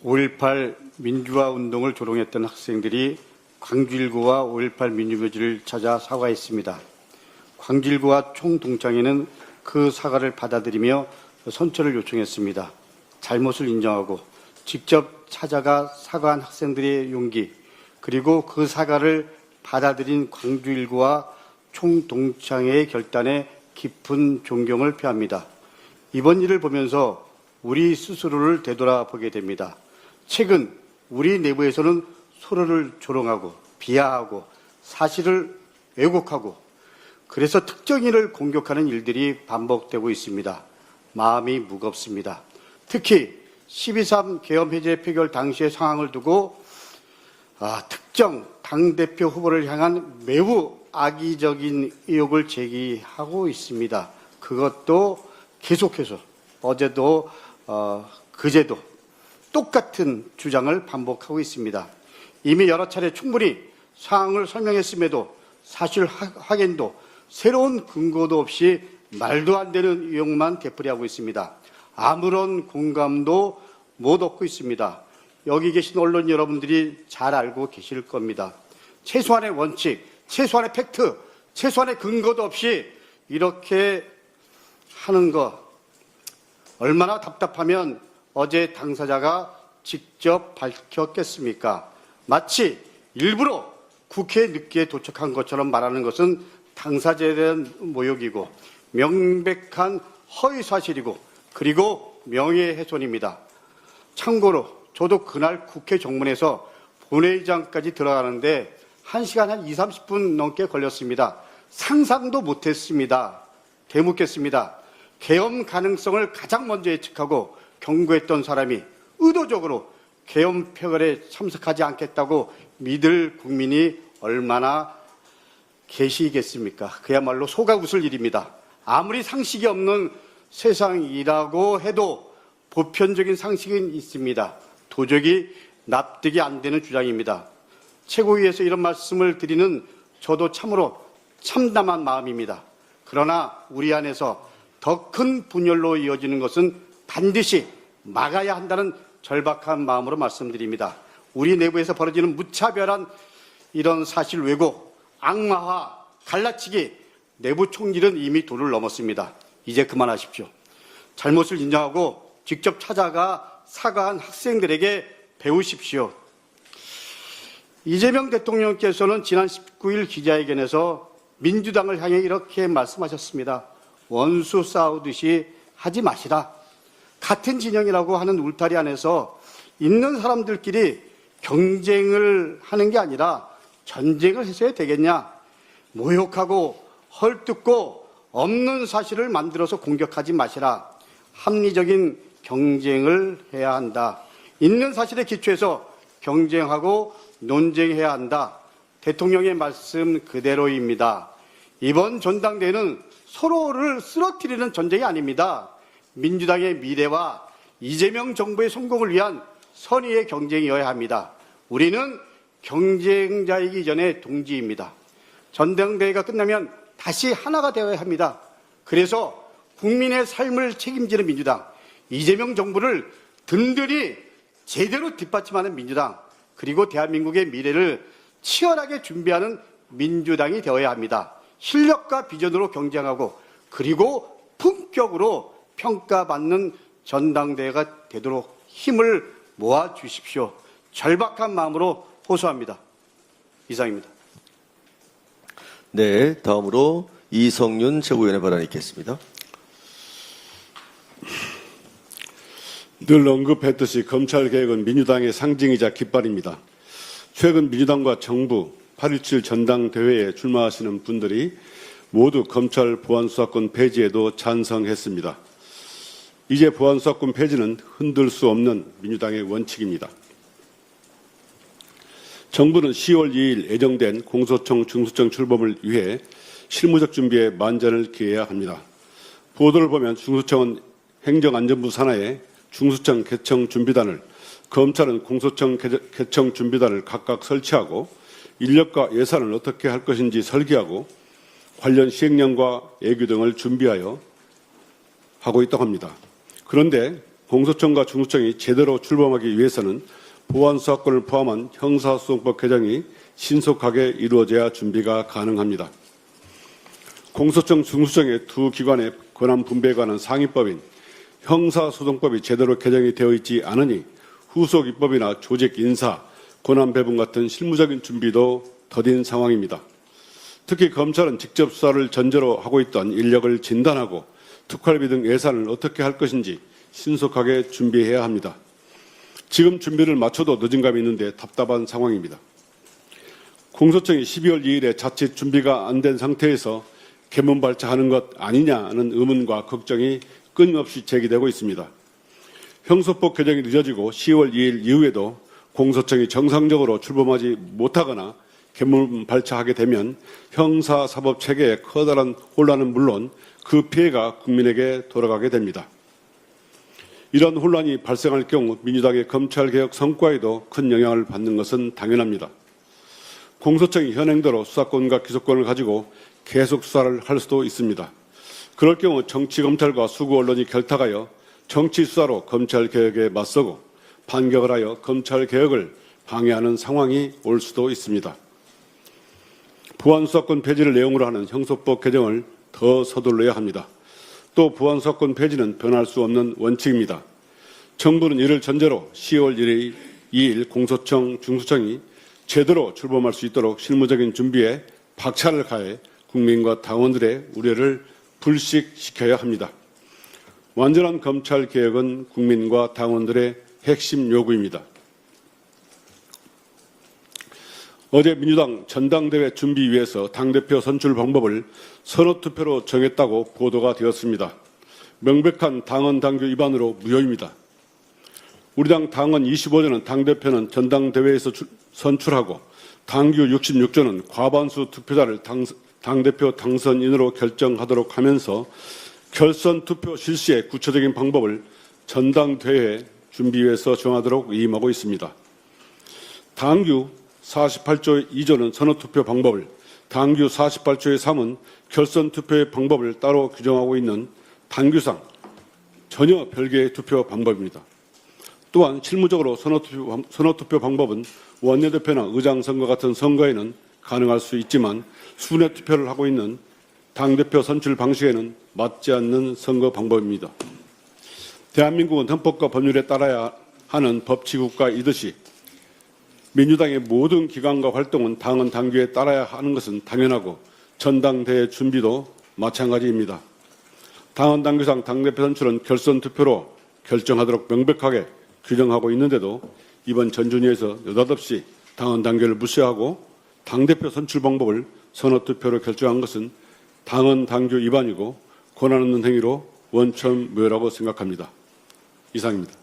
5.18 민주화 운동을 조롱했던 학생들이 광주일고와 5.18 민주묘지를 찾아 사과했습니다. 광주일고와 총동창회는 그 사과를 받아들이며 선처를 요청했습니다. 잘못을 인정하고 직접 찾아가 사과한 학생들의 용기, 그리고 그 사과를 받아들인 광주일고와 총동창회의 결단에 깊은 존경을 표합니다. 이번 일을 보면서 우리 스스로를 되돌아보게 됩니다. 최근 우리 내부에서는 서로를 조롱하고 비하하고 사실을 왜곡하고 그래서 특정인을 공격하는 일들이 반복되고 있습니다. 마음이 무겁습니다. 특히 12.3 계엄 해제 표결 당시의 상황을 두고 특정 당대표 후보를 향한 매우 악의적인 의혹을 제기하고 있습니다. 그것도 계속해서 어제도 그제도 똑같은 주장을 반복하고 있습니다. 이미 여러 차례 충분히 상황을 설명했음에도 사실 확인도 새로운 근거도 없이 말도 안 되는 의혹만 되풀이하고 있습니다. 아무런 공감도 못 얻고 있습니다. 여기 계신 언론 여러분들이 잘 알고 계실 겁니다. 최소한의 원칙, 최소한의 팩트, 최소한의 근거도 없이 이렇게 하는 것 얼마나 답답하면 어제 당사자가 직접 밝혔겠습니까? 마치 일부러 국회에 늦게 도착한 것처럼 말하는 것은 당사자에 대한 모욕이고 명백한 허위사실이고 그리고 명예훼손입니다. 참고로 저도 그날 국회 정문에서 본회의장까지 들어가는데 1시간 한 20, 30분 넘게 걸렸습니다. 상상도 못했습니다. 되묻겠습니다. 계엄 가능성을 가장 먼저 예측하고 경고했던 사람이 의도적으로 계엄 표결에 참석하지 않겠다고 믿을 국민이 얼마나 계시겠습니까? 그야말로 속아 웃을 일입니다. 아무리 상식이 없는 세상이라고 해도 보편적인 상식은 있습니다. 도저히 납득이 안 되는 주장입니다. 최고위에서 이런 말씀을 드리는 저도 참으로 참담한 마음입니다. 그러나 우리 안에서 더 큰 분열로 이어지는 것은 반드시 막아야 한다는 절박한 마음으로 말씀드립니다. 우리 내부에서 벌어지는 무차별한 이런 사실 왜곡, 악마화, 갈라치기, 내부 총질은 이미 도를 넘었습니다. 이제 그만하십시오. 잘못을 인정하고 직접 찾아가 사과한 학생들에게 배우십시오. 이재명 대통령께서는 지난 19일 기자회견에서 민주당을 향해 이렇게 말씀하셨습니다. 원수 싸우듯이 하지 마시라. 같은 진영이라고 하는 울타리 안에서 있는 사람들끼리 경쟁을 하는 게 아니라 전쟁을 했어야 되겠냐. 모욕하고 헐뜯고 없는 사실을 만들어서 공격하지 마시라. 합리적인 경쟁을 해야 한다. 있는 사실에 기초해서 경쟁하고 논쟁해야 한다. 대통령의 말씀 그대로입니다. 이번 전당대회는 서로를 쓰러뜨리는 전쟁이 아닙니다. 민주당의 미래와 이재명 정부의 성공을 위한 선의의 경쟁이어야 합니다. 우리는 경쟁자이기 전에 동지입니다. 전당대회가 끝나면 다시 하나가 되어야 합니다. 그래서 국민의 삶을 책임지는 민주당, 이재명 정부를 든든히 제대로 뒷받침하는 민주당, 그리고 대한민국의 미래를 치열하게 준비하는 민주당이 되어야 합니다. 실력과 비전으로 경쟁하고 그리고 품격으로 평가받는 전당대회가 되도록 힘을 모아주십시오. 절박한 마음으로 호소합니다. 이상입니다. 네, 다음으로 이성윤 최고위원의 발언이 있겠습니다. 늘 언급했듯이 검찰개혁은 민주당의 상징이자 깃발입니다. 최근 민주당과 정부 8.17 전당대회에 출마하시는 분들이 모두 검찰 보안수사권 폐지에도 찬성했습니다. 이제 보안수사권 폐지는 흔들 수 없는 민주당의 원칙입니다. 정부는 10월 2일 예정된 공소청 중수청 출범을 위해 실무적 준비에 만전을 기해야 합니다. 보도를 보면 중수청은 행정안전부 산하에 중수청 개청 준비단을, 검찰은 공소청 개청 준비단을 각각 설치하고 인력과 예산을 어떻게 할 것인지 설계하고 관련 시행령과 예규 등을 준비하여 하고 있다고 합니다. 그런데 공소청과 중수청이 제대로 출범하기 위해서는 보안수사권을 포함한 형사소송법 개정이 신속하게 이루어져야 준비가 가능합니다. 공소청, 중수청의 두 기관의 권한 분배에 관한 상위법인 형사소송법이 제대로 개정이 되어 있지 않으니 후속 입법이나 조직 인사, 권한 배분 같은 실무적인 준비도 더딘 상황입니다. 특히 검찰은 직접 수사를 전제로 하고 있던 인력을 진단하고 특활비 등 예산을 어떻게 할 것인지 신속하게 준비해야 합니다. 지금 준비를 마쳐도 늦은 감이 있는데 답답한 상황입니다. 공소청이 12월 2일에 자칫 준비가 안 된 상태에서 개문 발차하는 것 아니냐는 의문과 걱정이 끊임없이 제기되고 있습니다. 형소법 개정이 늦어지고 10월 2일 이후에도 공소청이 정상적으로 출범하지 못하거나 개문 발차하게 되면 형사사법 체계의 커다란 혼란은 물론 그 피해가 국민에게 돌아가게 됩니다. 이런 혼란이 발생할 경우 민주당의 검찰개혁 성과에도 큰 영향을 받는 것은 당연합니다. 공소청이 현행대로 수사권과 기소권을 가지고 계속 수사를 할 수도 있습니다. 그럴 경우 정치검찰과 수구 언론이 결탁하여 정치수사로 검찰개혁에 맞서고 반격을 하여 검찰개혁을 방해하는 상황이 올 수도 있습니다. 보안수사권 폐지를 내용으로 하는 형소법 개정을 더 서둘러야 합니다. 또 보안수사권 폐지는 변할 수 없는 원칙입니다. 정부는 이를 전제로 10월 2일 공소청, 중수청이 제대로 출범할 수 있도록 실무적인 준비에 박차를 가해 국민과 당원들의 우려를 불식시켜야 합니다. 완전한 검찰개혁은 국민과 당원들의 핵심 요구입니다. 어제 민주당 전당대회 준비위에서 당대표 선출 방법을 선거투표로 정했다고 보도가 되었습니다. 명백한 당헌 당규 위반으로 무효입니다. 우리 당 당헌 25조는 당대표는 전당대회에서 선출하고 당규 66조는 과반수 투표자를 당대표 당선인으로 결정하도록 하면서 결선 투표 실시의 구체적인 방법을 전당대회 준비위에서 정하도록 위임하고 있습니다. 당규 48조 2조는 선거투표 방법을, 당규 48조의 3은 결선 투표의 방법을 따로 규정하고 있는 당규상 전혀 별개의 투표 방법입니다. 또한 실무적으로 선거투표 방법은 원내대표나 의장선거 같은 선거에는 가능할 수 있지만 순회 투표를 하고 있는 당대표 선출 방식에는 맞지 않는 선거 방법입니다. 대한민국은 헌법과 법률에 따라야 하는 법치국가이듯이 민주당의 모든 기관과 활동은 당헌 당규에 따라야 하는 것은 당연하고 전당대회 준비도 마찬가지입니다. 당헌 당규상 당대표 선출은 결선 투표로 결정하도록 명백하게 규정하고 있는데도 이번 전준위에서 느닷없이 당헌 당규를 무시하고 당대표 선출 방법을 선거투표로 결정한 것은 당헌 당규 위반이고 권한 없는 행위로 원천무효라고 생각합니다. 이상입니다.